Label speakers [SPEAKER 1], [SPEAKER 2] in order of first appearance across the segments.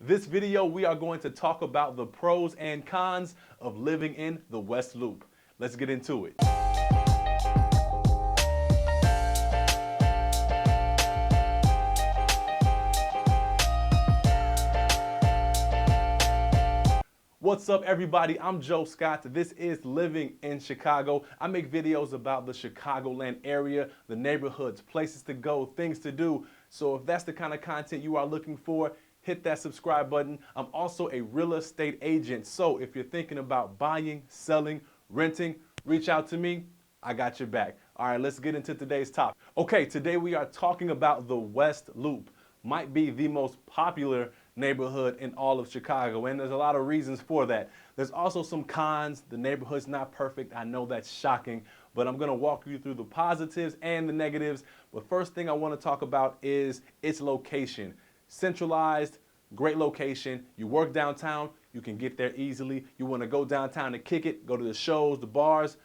[SPEAKER 1] This video, we are going to talk about the pros and cons of living in the West Loop. Let's get into it. What's up, everybody? I'm Joe Scott. This is Living in Chicago. I make videos about the Chicagoland area, the neighborhoods, places to go, things to do. So if that's the kind of content you are looking for, hit that subscribe button. I'm also a real estate agent. So if you're thinking about buying, selling, renting, reach out to me. I got your back. All right, let's get into today's topic. Okay, today we are talking about the West Loop. Might be the most popular neighborhood in all of Chicago, and there's a lot of reasons for that. There's also some cons. The neighborhood's not perfect. I know that's shocking, but I'm gonna walk you through the positives and the negatives. But first thing I wanna talk about is its location. Centralized, great location. You work downtown, you can get there easily. You wanna go downtown to kick it, go to the shows, the bars,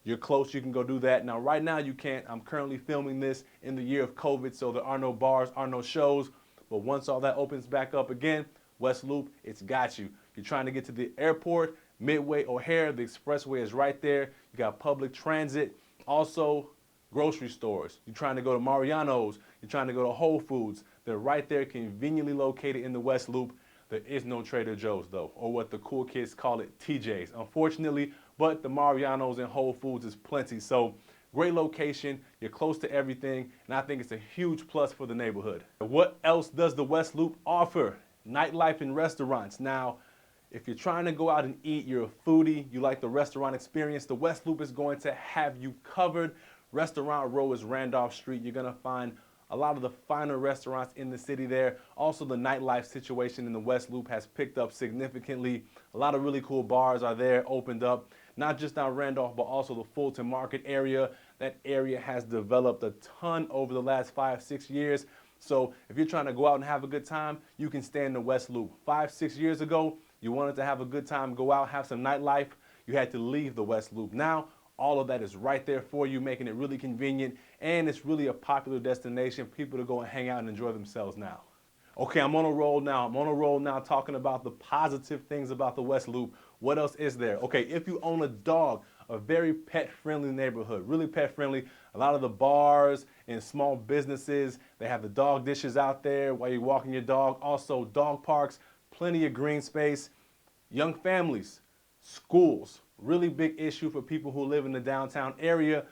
[SPEAKER 1] you're close, you can go do that. Now, right now you can't. I'm currently filming this in the year of COVID, so there are no bars, are no shows. But once all that opens back up again, West Loop, it's got you. You're trying to get to the airport, Midway, O'Hare, the expressway is right there. You got public transit, also grocery stores. You're trying to go to Mariano's, you're trying to go to Whole Foods. They're right there, conveniently located in the West Loop. There is no Trader Joe's though, or what the cool kids call it, TJ's, unfortunately, but the Mariano's and Whole Foods is plenty. So great location, you're close to everything, and I think it's a huge plus for the neighborhood. What else does the West Loop offer? Nightlife and restaurants. Now, if you're trying to go out and eat, you're a foodie, you like the restaurant experience, the West Loop is going to have you covered. Restaurant Row is Randolph Street. You're gonna find a lot of the finer restaurants in the city there. Also, the nightlife situation in the West Loop has picked up significantly. A lot of really cool bars are there, opened up, not just down Randolph, but also the Fulton Market area. That area has developed a ton over the last 5-6 years. So if you're trying to go out and have a good time, you can stay in the West Loop. 5-6 years ago, you wanted to have a good time, go out, have some nightlife, you had to leave the West Loop. Now, all of that is right there for you, making it really convenient, and it's really a popular destination. People to go and hang out and enjoy themselves now. Okay, I'm on a roll now. Talking about the positive things about the West Loop. What else is there? Okay, if you own a dog, a very pet-friendly neighborhood, really pet-friendly. A lot of the bars and small businesses, they have the dog dishes out there while you're walking your dog. Also, dog parks, plenty of green space. Young families, schools, really big issue for people who live in the downtown area.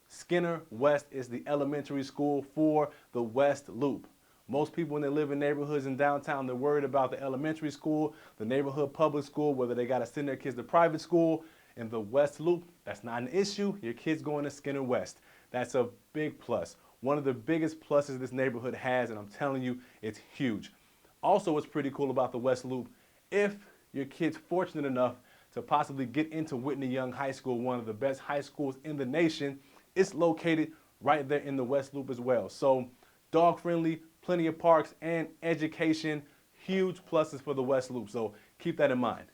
[SPEAKER 1] Skinner West is the elementary school for the West Loop. Most people when they live in neighborhoods in downtown, they're worried about the elementary school, the neighborhood public school, whether they got to send their kids to private school. In the West Loop, that's not an issue. Your kid's going to Skinner West. That's a big plus. One of the biggest pluses this neighborhood has, and I'm telling you, it's huge. Also, what's pretty cool about the West Loop, if your kid's fortunate enough to possibly get into Whitney Young High School, one of the best high schools in the nation, it's located right there in the West Loop as well. So dog friendly, plenty of parks, and education, huge pluses for the West Loop. So keep that in mind.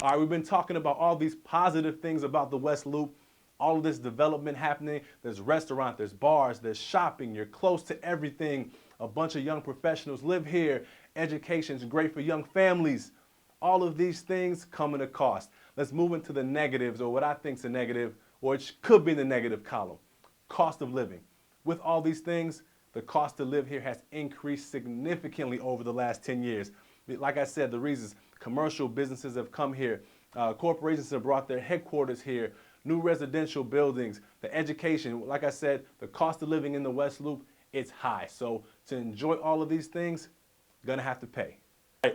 [SPEAKER 1] All right, we've been talking about all these positive things about the West Loop, all of this development happening. There's restaurants, there's bars, there's shopping, you're close to everything. A bunch of young professionals live here. Education's great for young families. All of these things come at a cost. Let's move into the negatives, or what I think is a negative, or it could be in the negative column. Cost of living. With all these things, the cost to live here has increased significantly over the last 10 years. Like I said, the reasons, commercial businesses have come here, corporations have brought their headquarters here, new residential buildings, the education, like I said, the cost of living in the West Loop, it's high. So to enjoy all of these things, gonna have to pay.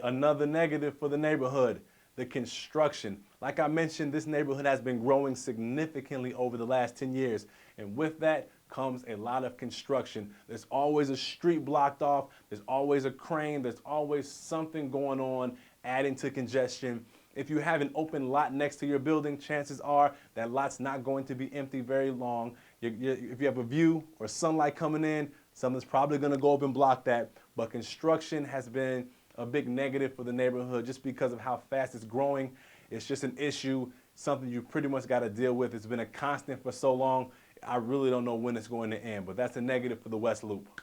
[SPEAKER 1] Another negative for the neighborhood, the construction. Like I mentioned, this neighborhood has been growing significantly over the last 10 years. And with that comes a lot of construction. There's always a street blocked off. There's always a crane. There's always something going on, adding to congestion. If you have an open lot next to your building, chances are that lot's not going to be empty very long. If you have a view or sunlight coming in, something's probably gonna go up and block that. But construction has been a big negative for the neighborhood just because of how fast it's growing. It's just an issue, something you pretty much got to deal with. It's been a constant for so long. I really don't know when it's going to end, but that's a negative for the West Loop.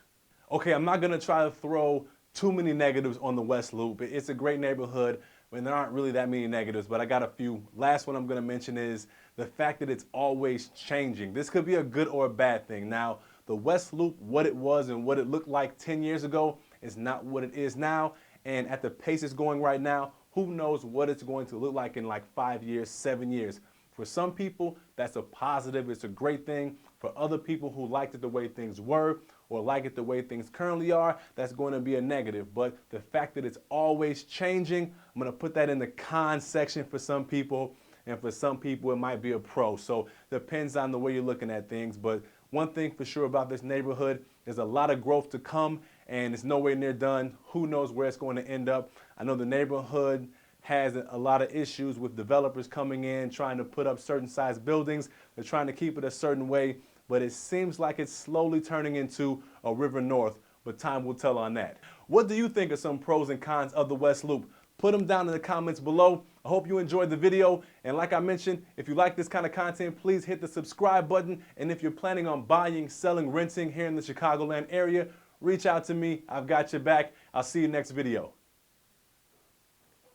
[SPEAKER 1] Okay, I'm not going to try to throw too many negatives on the West Loop. It's a great neighborhood, and there aren't really that many negatives, but I got a few. Last one I'm gonna mention is the fact that it's always changing. This could be a good or a bad thing. Now, the West Loop, what it was and what it looked like 10 years ago is not what it is now. And at the pace it's going right now, who knows what it's going to look like in like 5 years, 7 years. For some people, that's a positive, it's a great thing. For other people who liked it the way things were or like it the way things currently are, that's going to be a negative. But the fact that it's always changing, I'm going to put that in the con section for some people, and for some people it might be a pro. So depends on the way you're looking at things. But one thing for sure about this neighborhood, there's a lot of growth to come, and it's nowhere near done. Who knows where it's going to end up? I know the neighborhood has a lot of issues with developers coming in, trying to put up certain size buildings. They're trying to keep it a certain way, but it seems like it's slowly turning into a river north, but time will tell on that. What do you think are some pros and cons of the West Loop? Put them down in the comments below. I hope you enjoyed the video. And like I mentioned, if you like this kind of content, please hit the subscribe button. And if you're planning on buying, selling, renting here in the Chicagoland area, reach out to me. I've got your back. I'll see you next video.